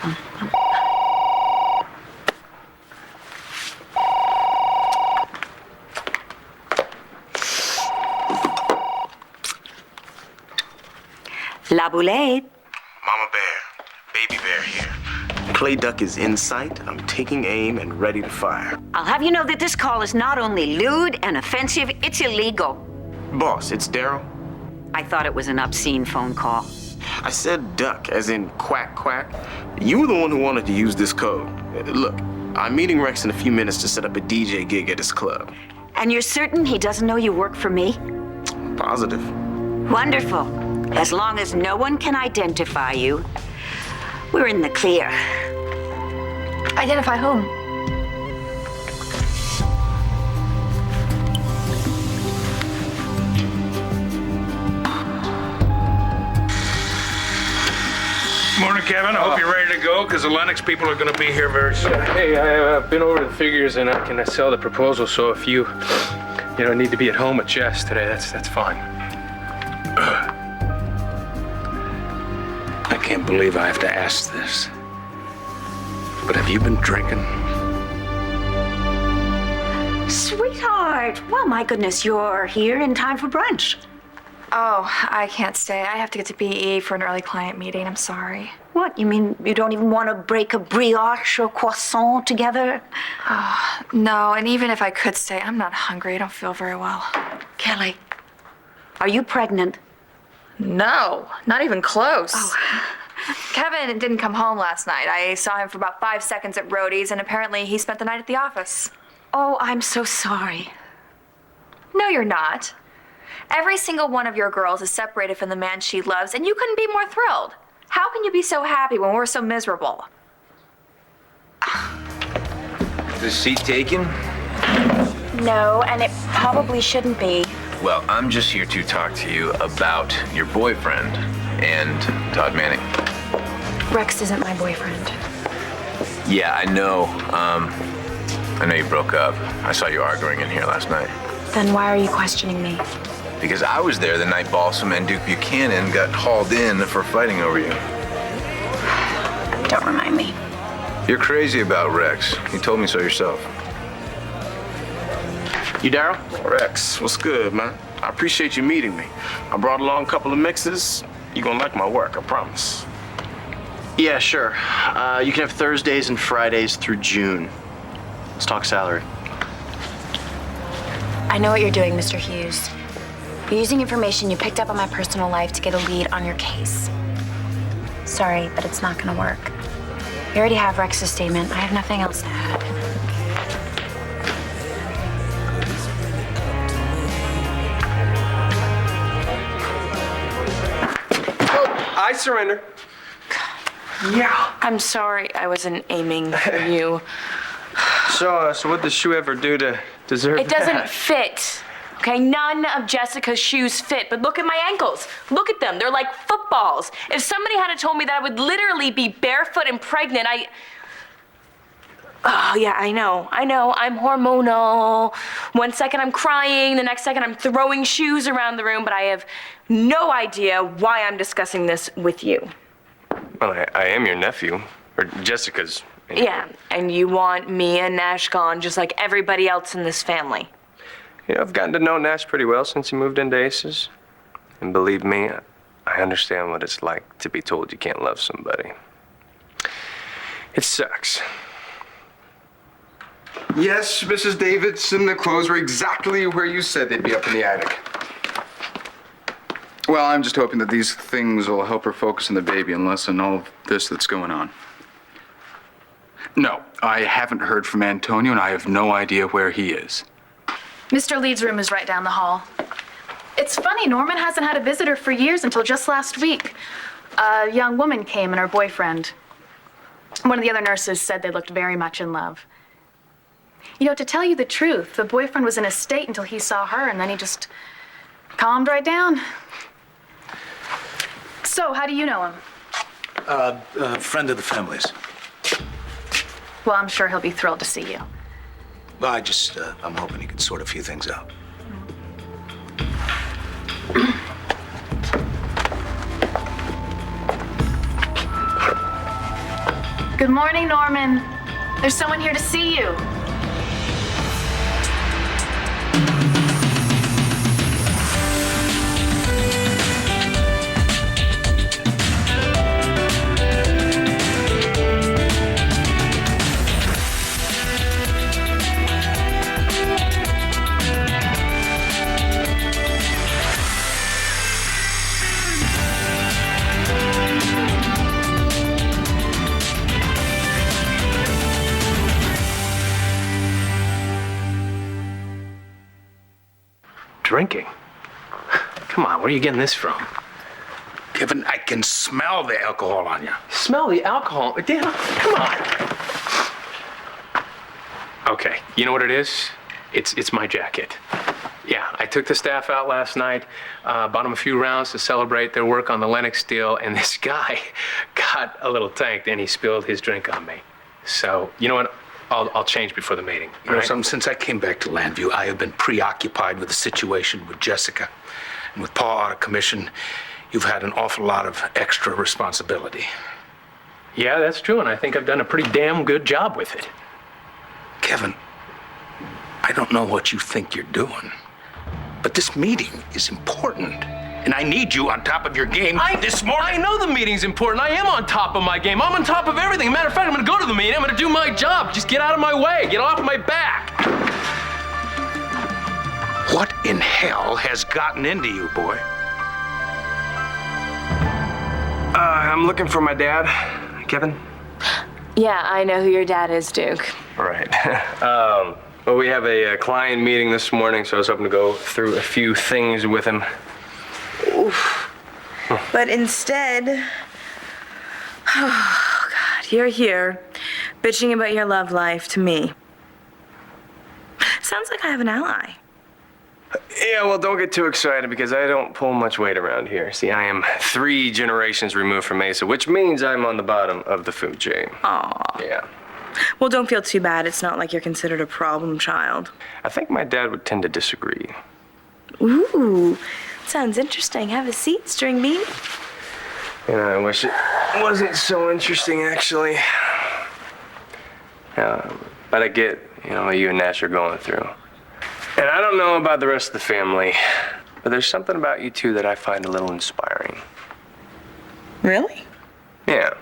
La Boulette. Mama Bear, Baby Bear here. Play duck is in sight. I'm taking aim and ready to fire. I'll have you know that this call is not only lewd and offensive, it's illegal. Boss, it's Daryl. I thought it was an obscene phone call. I said duck, as in quack, quack. You were the one who wanted to use this code. Look, I'm meeting Rex in a few minutes to set up a DJ gig at his club. And you're certain he doesn't know you work for me? Positive. Wonderful. As long as no one can identify you, we're in the clear. Identify whom? Morning, Kevin. I hope you're ready to go, because the Lennox people are going to be here very soon. Hey, I've been over the figures, and I can sell the proposal. So if you need to be at home at Jess today, that's fine. I can't believe I have to ask this, but have you been drinking? Sweetheart, well, my goodness, you're here in time for brunch. Oh, I can't stay. I have to get to BE for an early client meeting. I'm sorry. What, you mean you don't even want to break a brioche or croissant together? Oh, no, and even if I could stay, I'm not hungry. I don't feel very well. Kelly, are you pregnant? No, not even close. Oh. Kevin didn't come home last night. I saw him for about 5 seconds at Rhodey's, and apparently he spent the night at the office. Oh, I'm so sorry. No, you're not. Every single one of your girls is separated from the man she loves, and you couldn't be more thrilled. How can you be so happy when we're so miserable? Is this seat taken? No, and it probably shouldn't be. Well, I'm just here to talk to you about your boyfriend and Todd Manning. Rex isn't my boyfriend. Yeah, I know. I know you broke up. I saw you arguing in here last night. Then why are you questioning me? Because I was there the night Balsam and Duke Buchanan got hauled in for fighting over you. Don't remind me. You're crazy about Rex. You told me so yourself. You Daryl? Rex, what's good, man? I appreciate you meeting me. I brought along a couple of mixes. You're gonna like my work, I promise. Yeah, sure. You can have Thursdays and Fridays through June. Let's talk salary. I know what you're doing, Mr. Hughes. You're using information you picked up on my personal life to get a lead on your case. Sorry, but it's not gonna work. You already have Rex's statement. I have nothing else to add. I surrender. Yeah. I'm sorry I wasn't aiming for you. So what does shoe ever do to deserve It doesn't fit. Okay, none of Jessica's shoes fit, but look at my ankles. Look at them, they're like footballs. If somebody had told me that I would literally be barefoot and pregnant, Oh, yeah, I know, I'm hormonal. One second I'm crying, the next second I'm throwing shoes around the room, but I have no idea why I'm discussing this with you. Well, I am your nephew, or Jessica's. Yeah, and you want me and Nash gone just like everybody else in this family. You know, I've gotten to know Nash pretty well since he moved into Aces. And believe me, I understand what it's like to be told you can't love somebody. It sucks. Yes, Mrs. Davidson, the clothes were exactly where you said they'd be, up in the attic. Well, I'm just hoping that these things will help her focus on the baby and lessen all of this that's going on. No, I haven't heard from Antonio, and I have no idea where he is. Mr. Leeds' room is right down the hall. It's funny, Norman hasn't had a visitor for years until just last week. A young woman came and her boyfriend. One of the other nurses said they looked very much in love. You know, to tell you the truth, the boyfriend was in a state until he saw her, and then he just calmed right down. So, how do you know him? A friend of the family's. Well, I'm sure he'll be thrilled to see you. Well, I'm hoping he can sort a few things out. Good morning, Norman. There's someone here to see you. Drinking? Come on, where are you getting this from? Kevin, I can smell the alcohol on you. Smell the alcohol? Dan, come on. Okay, you know what it is? It's my jacket. Yeah, I took the staff out last night, bought them a few rounds to celebrate their work on the Lennox deal, and this guy got a little tanked and he spilled his drink on me. So, you know what? I'll change before the meeting. You know something? Since I came back to Landview, I have been preoccupied with the situation with Jessica. And with Paul out of commission, you've had an awful lot of extra responsibility. Yeah, that's true, and I think I've done a pretty damn good job with it. Kevin, I don't know what you think you're doing, but this meeting is important. And I need you on top of your game this morning. I know the meeting's important. I am on top of my game. I'm on top of everything. Matter of fact, I'm gonna go to the meeting. I'm gonna do my job. Just get out of my way. Get off my back. What in hell has gotten into you, boy? I'm looking for my dad. Kevin? Yeah, I know who your dad is, Duke. Right. Well, we have a client meeting this morning, so I was hoping to go through a few things with him. Oof. But instead, oh God, you're here bitching about your love life to me. Sounds like I have an ally. Yeah, well, don't get too excited because I don't pull much weight around here. See, I am 3 generations removed from Mesa, which means I'm on the bottom of the food chain. Aw. Yeah. Well, don't feel too bad. It's not like you're considered a problem child. I think my dad would tend to disagree. Ooh, sounds interesting. Have a seat, string bean. You know, I wish it wasn't so interesting, actually. But I get, what you and Nash are going through. And I don't know about the rest of the family, but there's something about you two that I find a little inspiring. Really? Yeah.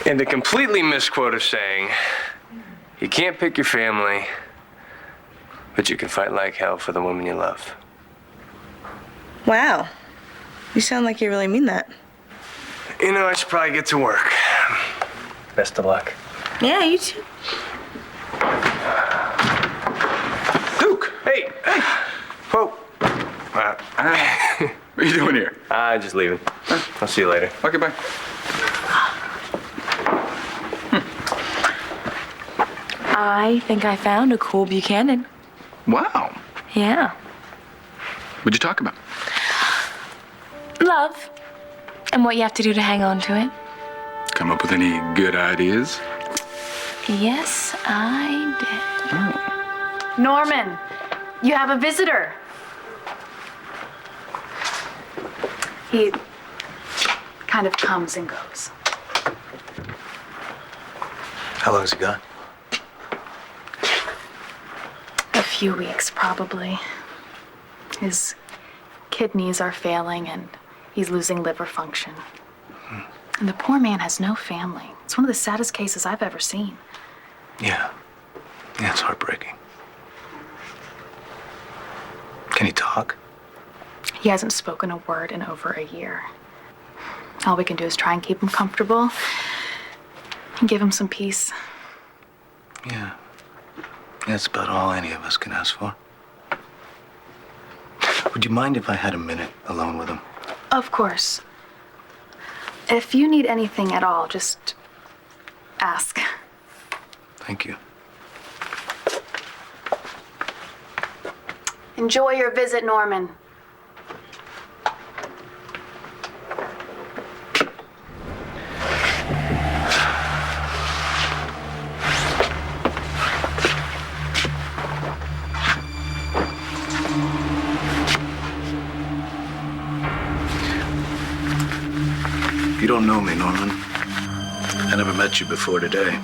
And the completely misquote of saying, you can't pick your family, but you can fight like hell for the woman you love. Wow. You sound like you really mean that. I should probably get to work. Best of luck. Yeah, you too. Duke, hey. Whoa. What are you doing here? Just leaving. I'll see you later. Okay, bye. I think I found a cool Buchanan. Wow. Yeah. What'd you talk about? Love. And what you have to do to hang on to it. Come up with any good ideas? Yes, I did. Oh. Norman, you have a visitor. He kind of comes and goes. How long has he gone? A few weeks, probably. His kidneys are failing and he's losing liver function. And the poor man has no family. It's one of the saddest cases I've ever seen. Yeah. Yeah, it's heartbreaking. Can he talk? He hasn't spoken a word in over a year. All we can do is try and keep him comfortable and give him some peace. Yeah. That's about all any of us can ask for. Would you mind if I had a minute alone with him? Of course. If you need anything at all, just ask. Thank you. Enjoy your visit, Norman. You don't know me, Norman. I never met you before today.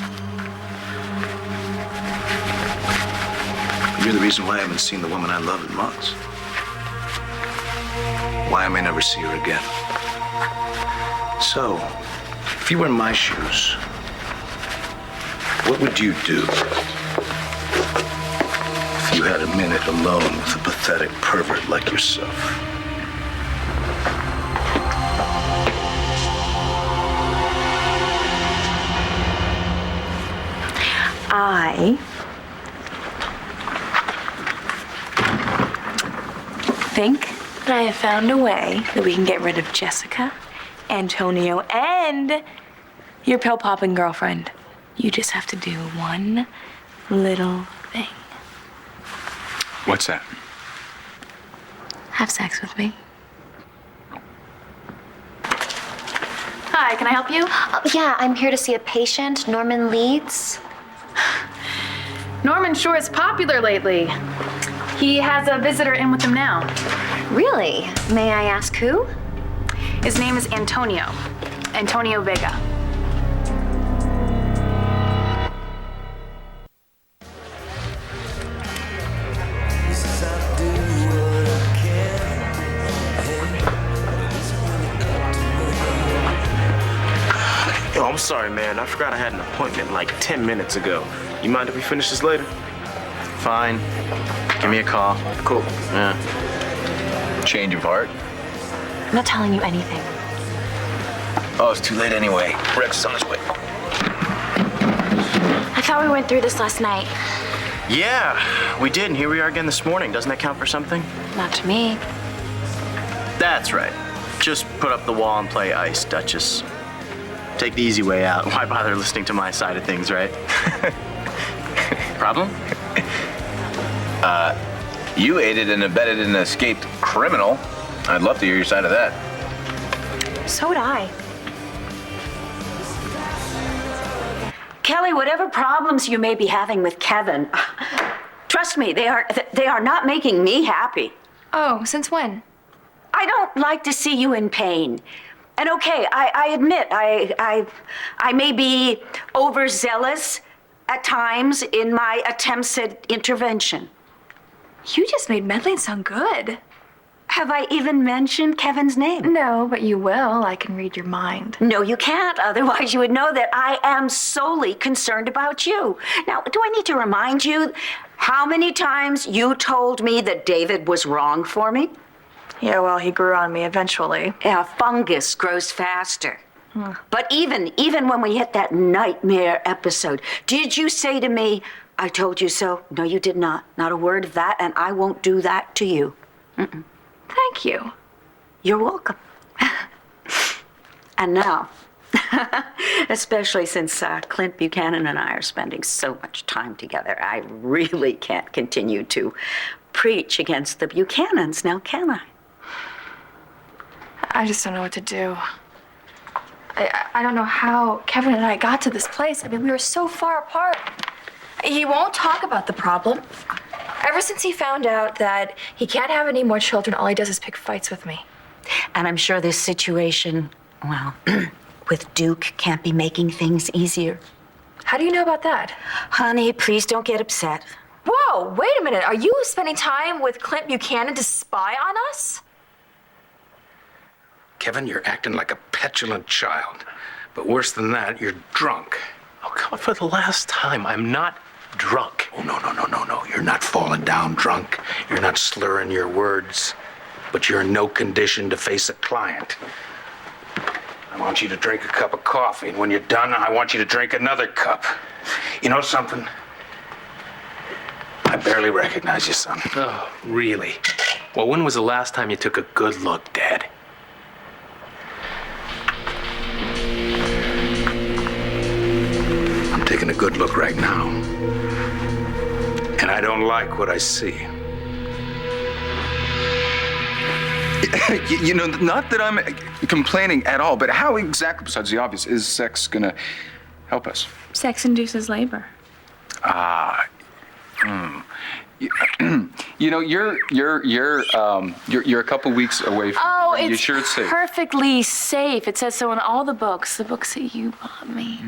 You're the reason why I haven't seen the woman I love in months. Why I may never see her again. So, if you were in my shoes, what would you do if you had a minute alone with a pathetic pervert like yourself? I think that I have found a way that we can get rid of Jessica, Antonio, and your pill-popping girlfriend. You just have to do one little thing. What's that? Have sex with me. Hi, can I help you? Yeah, I'm here to see a patient, Norman Leeds. Norman sure is popular lately. He has a visitor in with him now. Really? May I ask who? His name is Antonio. Antonio Vega. Yo, I'm sorry, man. I forgot I had an appointment like 10 minutes ago. You mind if we finish this later? Fine. Give me a call. Cool. Yeah. Change of heart? I'm not telling you anything. Oh, it's too late anyway. Rex is on his way. I thought we went through this last night. Yeah, we did, and here we are again this morning. Doesn't that count for something? Not to me. That's right. Just put up the wall and play ice, Duchess. Take the easy way out. Why bother listening to my side of things, right? Problem? You aided and abetted an escaped criminal. I'd love to hear your side of that. So would I. Kelly, whatever problems you may be having with Kevin, trust me, they are not making me happy. Oh, since when? I don't like to see you in pain. And okay, I admit, I may be overzealous at times in my attempts at intervention. You just made meddling sound good. Have I even mentioned Kevin's name? No, but you will. I can read your mind. No, you can't. Otherwise, you would know that I am solely concerned about you. Now, do I need to remind you how many times you told me that David was wrong for me? Yeah, well, he grew on me eventually. Yeah, fungus grows faster. But even when we hit that nightmare episode, did you say to me, I told you so? No, you did not. Not a word of that, and I won't do that to you. Thank you. You're welcome. And now, especially since Clint Buchanan and I are spending so much time together, I really can't continue to preach against the Buchanans now, can I? I just don't know what to do. I don't know how Kevin and I got to this place. I mean, we were so far apart. He won't talk about the problem. Ever since he found out that he can't have any more children, all he does is pick fights with me. And I'm sure this situation, well, with Duke can't be making things easier. How do you know about that? Honey, please don't get upset. Whoa, wait a minute. Are you spending time with Clint Buchanan to spy on us? Kevin, you're acting like a petulant child. But worse than that, you're drunk. Oh, come on, for the last time, I'm not drunk. Oh, no. You're not falling down drunk. You're not slurring your words. But you're in no condition to face a client. I want you to drink a cup of coffee, and when you're done, I want you to drink another cup. You know something? I barely recognize you, son. Oh, really? Well, when was the last time you took a good look, Dad? I'm taking a good look right now. And I don't like what I see. You know, not that I'm complaining at all, but how exactly, besides the obvious, is sex gonna help us? Sex induces labor. You know, you're a couple weeks away from. Oh, you it's sure it's safe? perfectly safe. It says so in all the books that you bought me.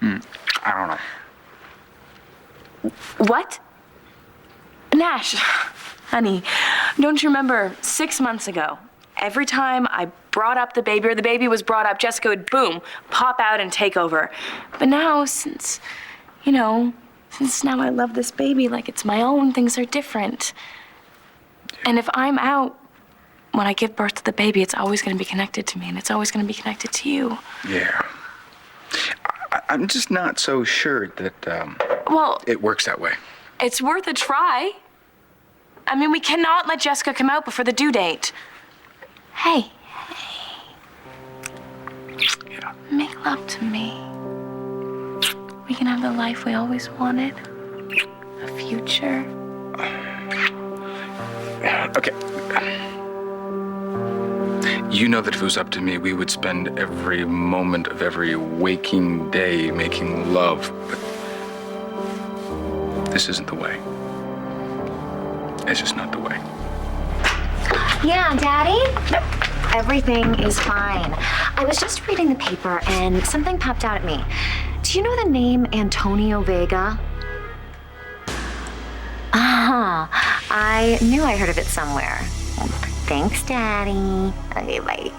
I don't know. What? Nash, honey, don't you remember 6 months ago? Every time I brought up the baby or the baby was brought up, Jessica would, boom, pop out and take over. But now, since now I love this baby like it's my own, things are different. And if I'm out when I give birth to the baby, it's always going to be connected to me, and it's always going to be connected to you. Yeah. I'm just not so sure that Well, it works that way. it's worth a try. I mean, we cannot let Jessica come out before the due date. Hey. Yeah. Make love to me. We can have the life we always wanted. A future. Okay. You know that if it was up to me, we would spend every moment of every waking day making love. But this isn't the way. It's just not the way. Yeah, Daddy? Everything is fine. I was just reading the paper and something popped out at me. Do you know the name Antonio Vega? I knew I heard of it somewhere. Thanks, Daddy. Okay, bye.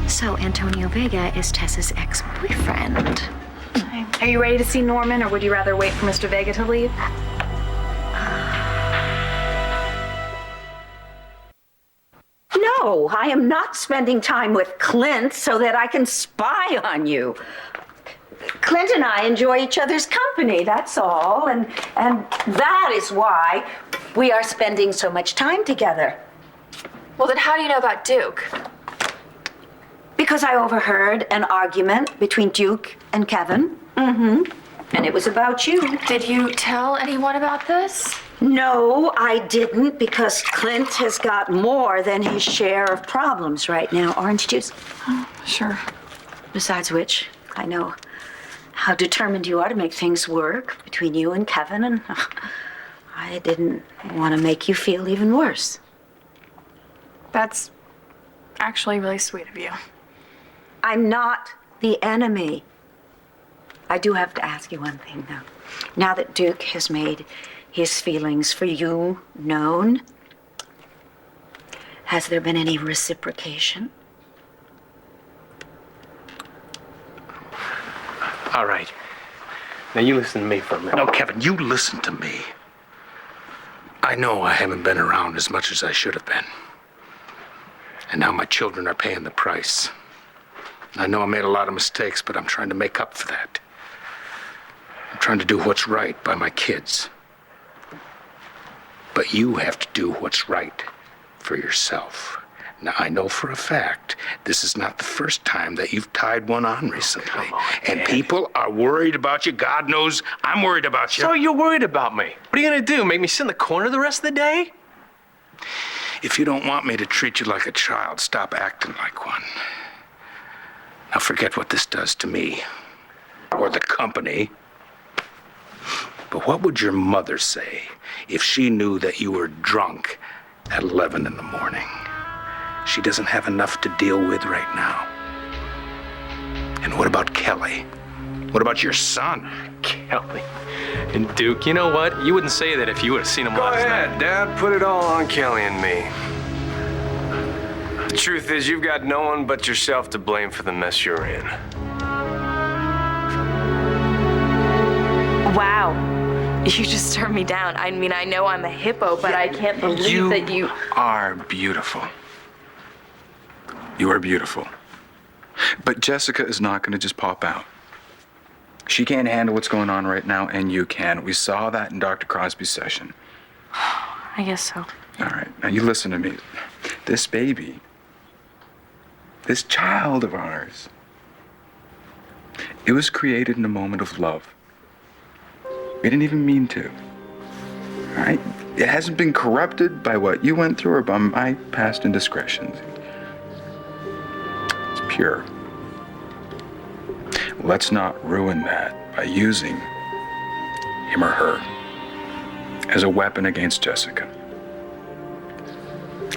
So Antonio Vega is Tessa's ex-boyfriend. Are you ready to see Norman, or would you rather wait for Mr. Vega to leave? No, I am not spending time with Clint so that I can spy on you. Clint and I enjoy each other's company, that's all. And that is why we are spending so much time together. Well, then how do you know about Duke? Because I overheard an argument between Duke and Kevin. And it was about you. Did you tell anyone about this? No, I didn't, because Clint has got more than his share of problems right now. Orange juice? Sure. Besides which, I know how determined you are to make things work between you and Kevin, and I didn't want to make you feel even worse. That's actually really sweet of you. I'm not the enemy. I do have to ask you one thing, though. Now that Duke has made his feelings for you known, has there been any reciprocation? All right. Now you listen to me for a minute. No, Kevin, you listen to me. I know I haven't been around as much as I should have been. And now my children are paying the price. I know I made a lot of mistakes, but I'm trying to make up for that. I'm trying to do what's right by my kids. But you have to do what's right for yourself. Now, I know for a fact this is not the first time that you've tied one on recently. And people are worried about you. God knows I'm worried about you. So you're worried about me. What are you gonna do? Make me sit in the corner the rest of the day? If you don't want me to treat you like a child, stop acting like one. Now forget what this does to me or the company. But what would your mother say if she knew that you were drunk at 11 in the morning? She doesn't have enough to deal with right now. And what about Kelly? What about your son? Kelly and Duke, you know what? You wouldn't say that if you would have seen him Go last ahead, night. Dad. Put it all on Kelly and me. The truth is, you've got no one but yourself to blame for the mess you're in. Wow. You just turned me down. I mean, I know I'm a hippo, but I can't believe that you... are beautiful. You are beautiful. But Jessica is not going to just pop out. She can't handle what's going on right now, and you can. We saw that in Dr. Crosby's session. I guess so. All right, now you listen to me. This baby, this child of ours, it was created in a moment of love. We didn't even mean to. All right? It hasn't been corrupted by what you went through or by my past indiscretions. It's pure. Let's not ruin that by using him or her, as a weapon against Jessica.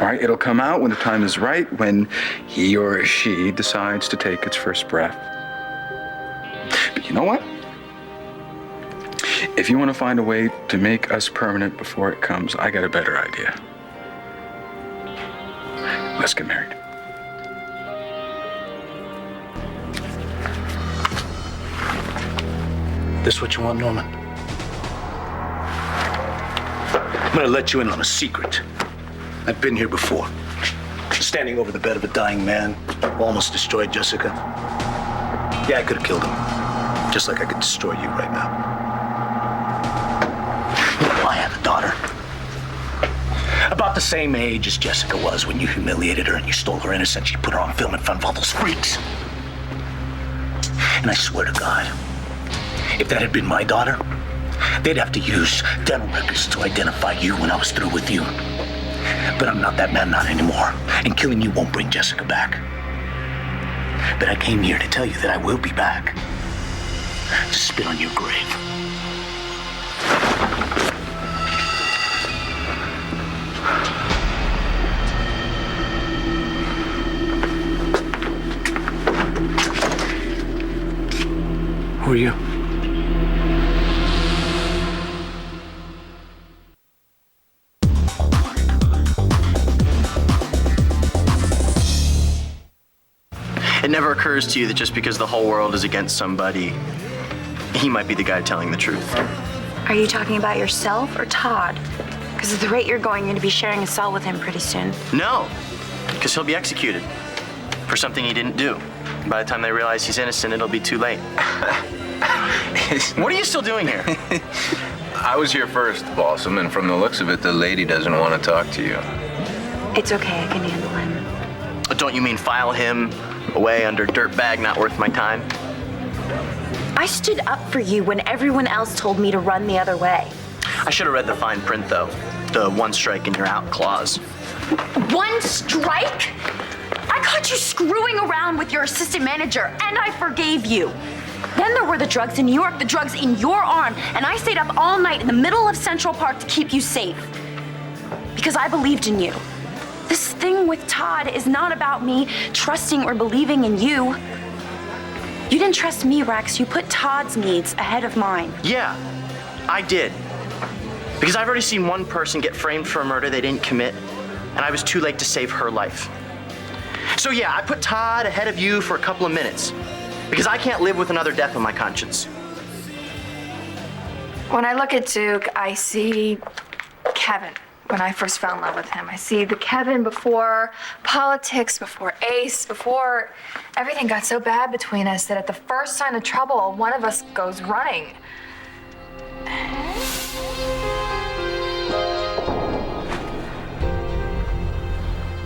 All right, it'll come out when the time is right, when he or she decides to take its first breath. But you know what? If you want to find a way to make us permanent before it comes, I got a better idea. Let's get married. This what you want, Norman? I'm gonna let you in on a secret. I've been here before. Standing over the bed of a dying man who almost destroyed Jessica. Yeah, I could have killed him. Just like I could destroy you right now. You know, I have a daughter. About the same age as Jessica was when you humiliated her and you stole her innocence. You put her on film in front of all those freaks. And I swear to God, if that had been my daughter, they'd have to use dental records to identify you when I was through with you. But I'm not that man, not anymore. And killing you won't bring Jessica back. But I came here to tell you that I will be back. To spit on your grave. Who are you? It never occurs to you that just because the whole world is against somebody, he might be the guy telling the truth. Are you talking about yourself or Todd? Because at the rate you're going, you're going to be sharing a cell with him pretty soon. No, because he'll be executed for something he didn't do. By the time they realize he's innocent, it'll be too late. What are you still doing here? I was here first, Balsam, and from the looks of it, the lady doesn't want to talk to you. It's okay, I can handle him. Don't you mean file him away under dirt bag not worth my time? I stood up for you when everyone else told me to run the other way. I should have read the fine print, though. The one strike and you're out clause. One strike? I caught you screwing around with your assistant manager, and I forgave you. Then there were the drugs in New York, the drugs in your arm, and I stayed up all night in the middle of Central Park to keep you safe. Because I believed in you. This thing with Todd is not about me trusting or believing in you. You didn't trust me, Rex. You put Todd's needs ahead of mine. Yeah, I did. Because I've already seen one person get framed for a murder they didn't commit, and I was too late to save her life. So yeah, I put Todd ahead of you for a couple of minutes, because I can't live with another death on my conscience. When I look at Duke, I see Kevin. When I first fell in love with him, I see the Kevin before politics, before Ace, before everything got so bad between us that at the first sign of trouble, one of us goes running.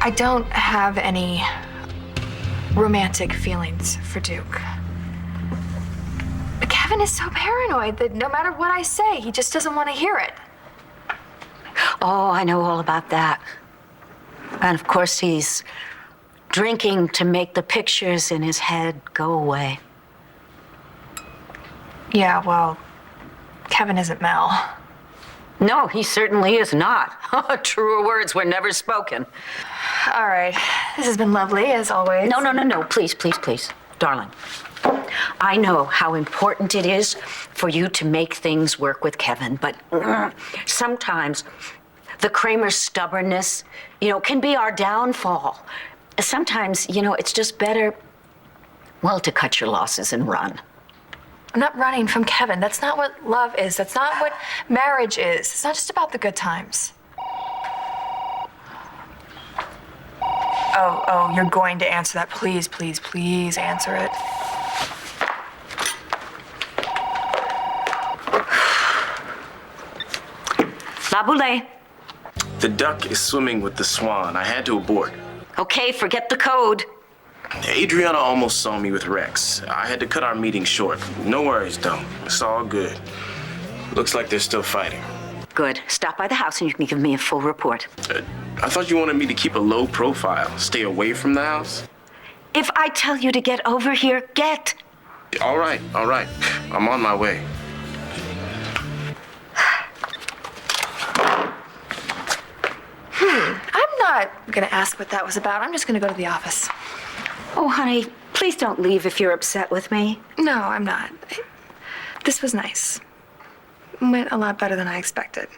I don't have any romantic feelings for Duke. But Kevin is so paranoid that no matter what I say, he just doesn't want to hear it. Oh, I know all about that. And of course, he's drinking to make the pictures in his head go away. Yeah, well, Kevin isn't Mel. No, he certainly is not. Truer words were never spoken. All right. This has been lovely, as always. No. Please, please, please. Darling, I know how important it is for you to make things work with Kevin, but sometimes the Kramer stubbornness, can be our downfall. Sometimes, it's just better, well, to cut your losses and run. I'm not running from Kevin. That's not what love is. That's not what marriage is. It's not just about the good times. Oh, you're going to answer that. Please, please, please answer it. La Boule. The duck is swimming with the swan. I had to abort. Okay, forget the code. Adriana almost saw me with Rex. I had to cut our meeting short. No worries, though. It's all good. Looks like they're still fighting. Good. Stop by the house and you can give me a full report. I thought you wanted me to keep a low profile, stay away from the house. If I tell you to get over here, get. All right. I'm on my way. not gonna ask what that was about. I'm just gonna go to the office. Oh, honey, please don't leave if you're upset with me. No, I'm not. This was nice. Went a lot better than I expected.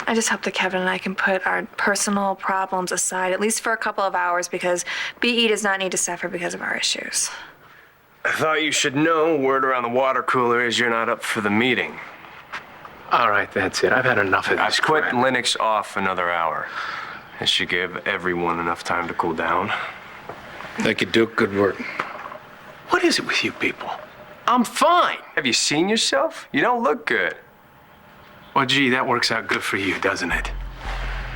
I just hope that Kevin and I can put our personal problems aside, at least for a couple of hours, because BE does not need to suffer because of our issues. I thought you should know. Word around the water cooler is you're not up for the meeting. All right, that's it. I've had enough of I this put crap. Linux off another hour. This should give everyone enough time to cool down. Thank you, Duke. Good work. What is it with you people? I'm fine. Have you seen yourself? You don't look good. Well, gee, that works out good for you, doesn't it?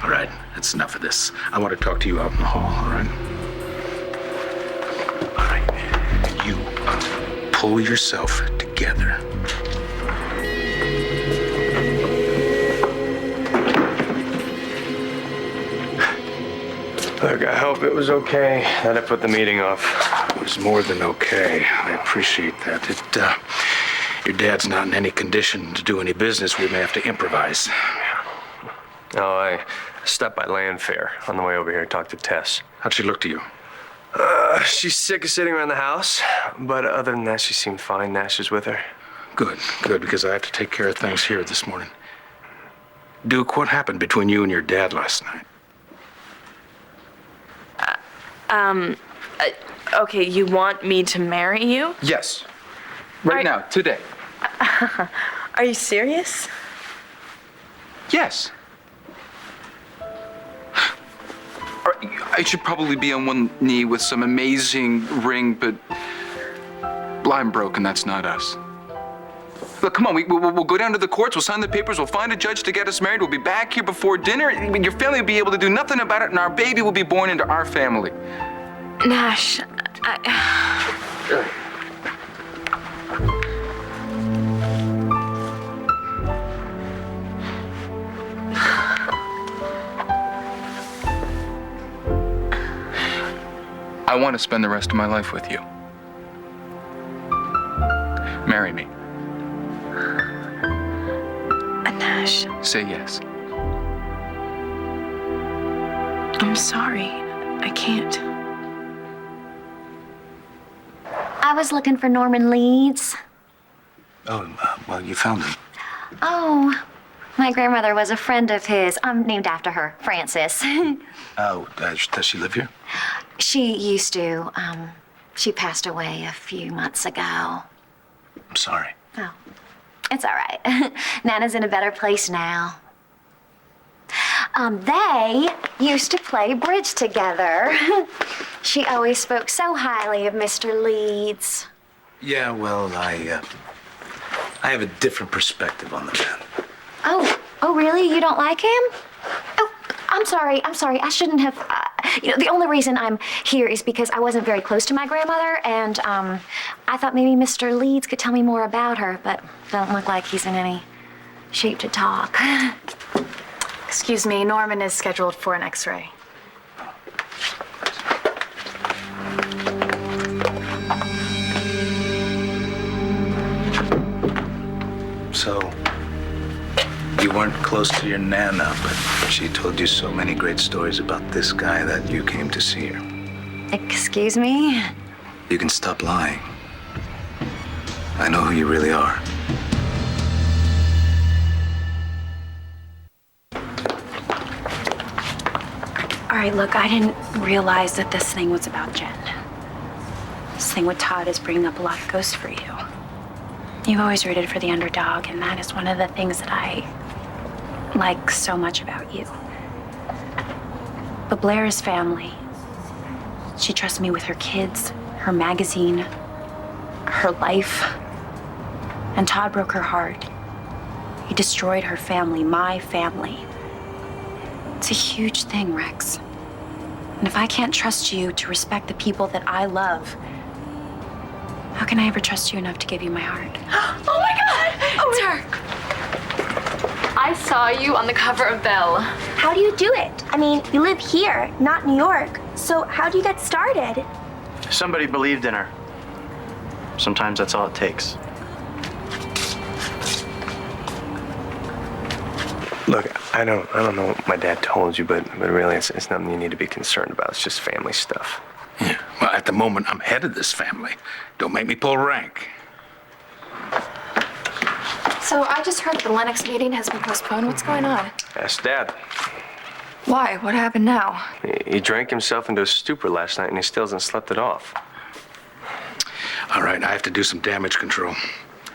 All right, that's enough of this. I want to talk to you out in the hall, all right? All right. You pull yourself together. Look, I hope it was okay that I put the meeting off. It was more than okay. I appreciate that. Your dad's not in any condition to do any business. We may have to improvise. Oh, I stopped by Landfair on the way over here to talk to Tess. How'd she look to you? She's sick of sitting around the house, but other than that, she seemed fine. Nash is with her. Good, because I have to take care of things here this morning. Duke, what happened between you and your dad last night? Okay, you want me to marry you? Yes. Right now, today. Are you serious? Yes. I should probably be on one knee with some amazing ring, but I'm broke and that's not us. Look, come on, we'll go down to the courts, we'll sign the papers, we'll find a judge to get us married, we'll be back here before dinner. Your family will be able to do nothing about it, and our baby will be born into our family. Nash, I want to spend the rest of my life with you. Marry me. Nash, Say yes. I'm sorry. I can't. I was looking for Norman Leeds. Oh, well, you found him. Oh, my grandmother was a friend of his. I'm named after her, Frances. Oh, does she live here? She used to. She passed away a few months ago. I'm sorry. Oh, it's all right. Nana's in a better place now. They used to play bridge together. She always spoke so highly of Mr. Leeds. Yeah, well, I have a different perspective on the man. Oh, really? You don't like him? Oh, I'm sorry. I shouldn't have. The only reason I'm here is because I wasn't very close to my grandmother, and I thought maybe Mr. Leeds could tell me more about her, but doesn't look like he's in any shape to talk. Excuse me, Norman is scheduled for an X-ray. So, you weren't close to your Nana, but she told you so many great stories about this guy that you came to see her. Excuse me? You can stop lying. I know who you really are. All right, look, I didn't realize that this thing was about Jen. This thing with Todd is bringing up a lot of ghosts for you. You've always rooted for the underdog, and that is one of the things that I like so much about you. But Blair is family. She trusts me with her kids, her magazine, her life. And Todd broke her heart. He destroyed her family, my family. It's a huge thing, Rex. And if I can't trust you to respect the people that I love, how can I ever trust you enough to give you my heart? Oh my God! It's her. I saw you on the cover of Belle. How do you do it? I mean, you live here, not New York. So how do you get started? Somebody believed in her. Sometimes that's all it takes. Look, I don't know what my dad told you, but really, it's nothing you need to be concerned about. It's just family stuff. Yeah, well, at the moment, I'm head of this family. Don't make me pull rank. So I just heard the Lennox meeting has been postponed. What's going on? Ask Dad. Why? What happened now? He drank himself into a stupor last night, and he still hasn't slept it off. All right, I have to do some damage control.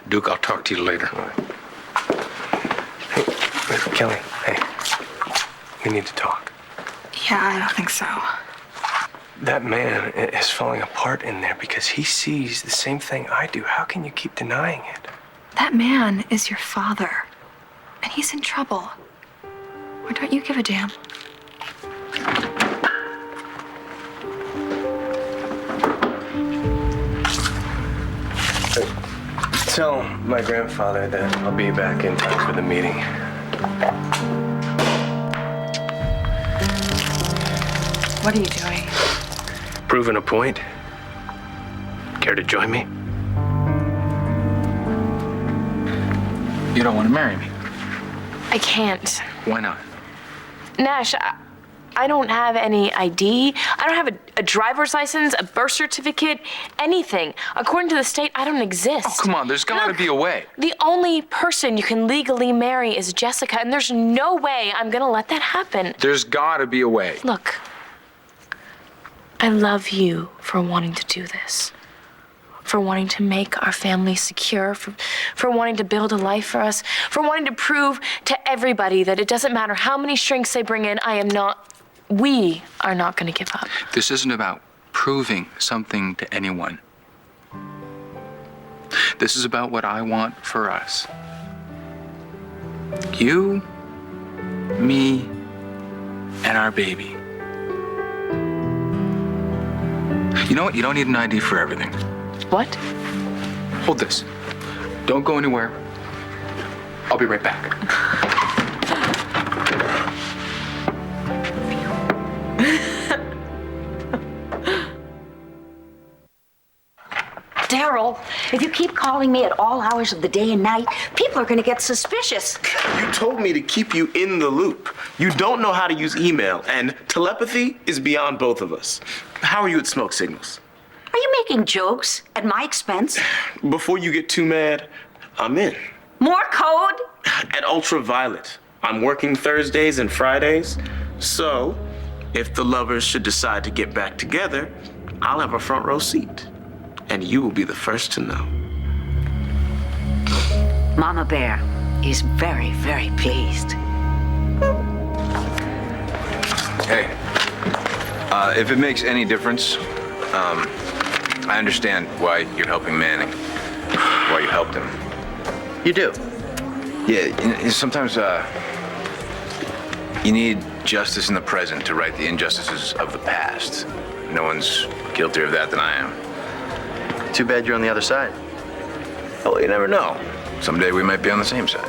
Duke, I'll talk to you later. All right. Hey, Kelly, hey. We need to talk. Yeah, I don't think so. That man is falling apart in there because he sees the same thing I do. How can you keep denying it? That man is your father, and he's in trouble. Or don't you give a damn? Tell my grandfather that I'll be back in time for the meeting. What are you doing? Proving a point. Care to join me? You don't want to marry me. I can't. Why not? Nash, I don't have any ID. I don't have a driver's license, a birth certificate, anything. According to the state, I don't exist. Oh, come on, there's got to be a way. The only person you can legally marry is Jessica, and there's no way I'm gonna let that happen. There's got to be a way. Look, I love you for wanting to do this. For wanting to make our family secure, for wanting to build a life for us, for wanting to prove to everybody that it doesn't matter how many strengths they bring in, we are not gonna give up. This isn't about proving something to anyone. This is about what I want for us. You, me, and our baby. You know what? You don't need an ID for everything. What? Hold this. Don't go anywhere. I'll be right back. Daryl, if you keep calling me at all hours of the day and night, people are going to get suspicious. You told me to keep you in the loop. You don't know how to use email, and telepathy is beyond both of us. How are you at smoke signals? Are you making jokes at my expense? Before you get too mad, I'm in. More code? At Ultraviolet, I'm working Thursdays and Fridays. So, if the lovers should decide to get back together, I'll have a front row seat. And you will be the first to know. Mama Bear is very, very pleased. Hey, if it makes any difference, I understand why you're helping Manning, why you helped him. You do? Yeah, sometimes you need justice in the present to right the injustices of the past. No one's guiltier of that than I am. Too bad you're on the other side. Well, you never know. Someday we might be on the same side.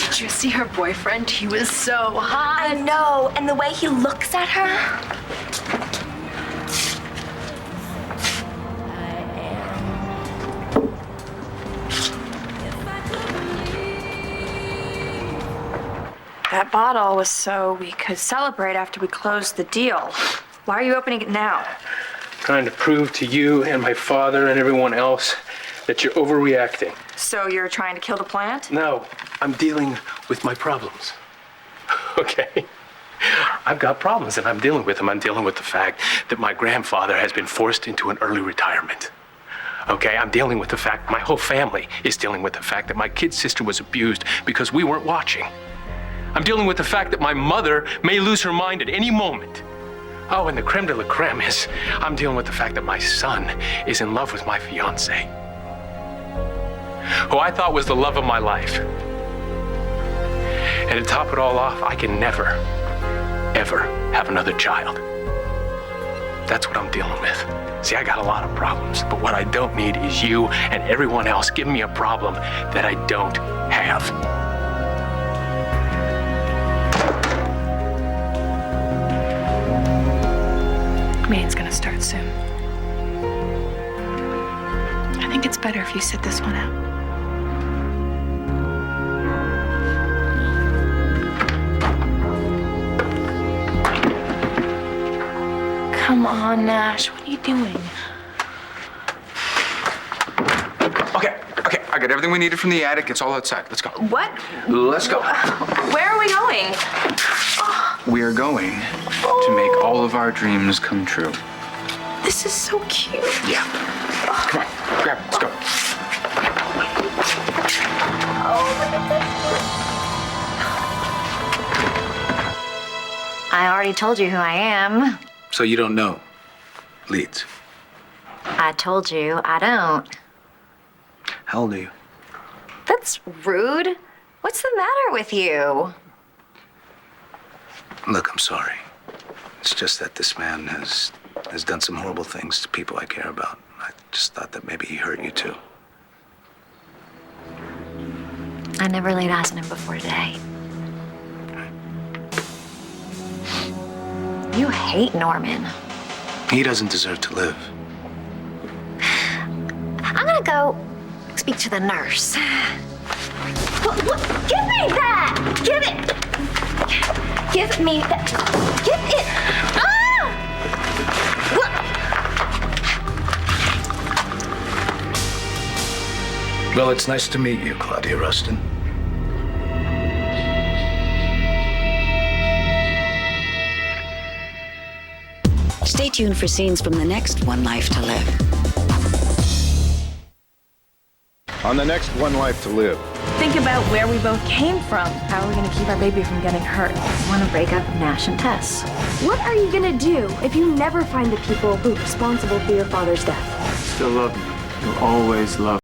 Did you see her boyfriend? He was so hot. I know, and the way he looks at her. That bottle was so we could celebrate after we closed the deal. Why are you opening it now? Trying to prove to you and my father and everyone else that you're overreacting. So you're trying to kill the plant? No, I'm dealing with my problems. Okay? I've got problems and I'm dealing with them. I'm dealing with the fact that my grandfather has been forced into an early retirement. Okay, I'm dealing with the fact my whole family is dealing with the fact that my kid sister was abused because we weren't watching. I'm dealing with the fact that my mother may lose her mind at any moment. Oh, and the creme de la creme is I'm dealing with the fact that my son is in love with my fiancée, who I thought was the love of my life. And to top it all off, I can never, ever have another child. That's what I'm dealing with. See, I got a lot of problems, but what I don't need is you and everyone else giving me a problem that I don't have. Meeting's gonna start soon. think it's better if you sit this one out. Come on, Nash. What are you doing? Okay, I got everything we needed from the attic. It's all outside. Let's go. What? Let's go. Where are we going? We are going to make all of our dreams come true. This is so cute. Yeah. Come on, grab it. Let's go. I already told you who I am. So you don't know Leeds? I told you I don't. How old are you? That's rude. What's the matter with you? Look, I'm sorry. It's just that this man has done some horrible things to people I care about. I just thought that maybe he hurt you too. I never laid eyes on him before today. You hate Norman. He doesn't deserve to live. I'm gonna go speak to the nurse. What? Give me that! Give it! Give me that! Give it! Ah! Well, it's nice to meet you, Claudia Rustin. Stay tuned for scenes from the next One Life to Live. On the next One Life to Live. Think about where we both came from. How are we going to keep our baby from getting hurt? I want to break up with Nash and Tess. What are you gonna do if you never find the people who are responsible for your father's death? Still love you. You'll always love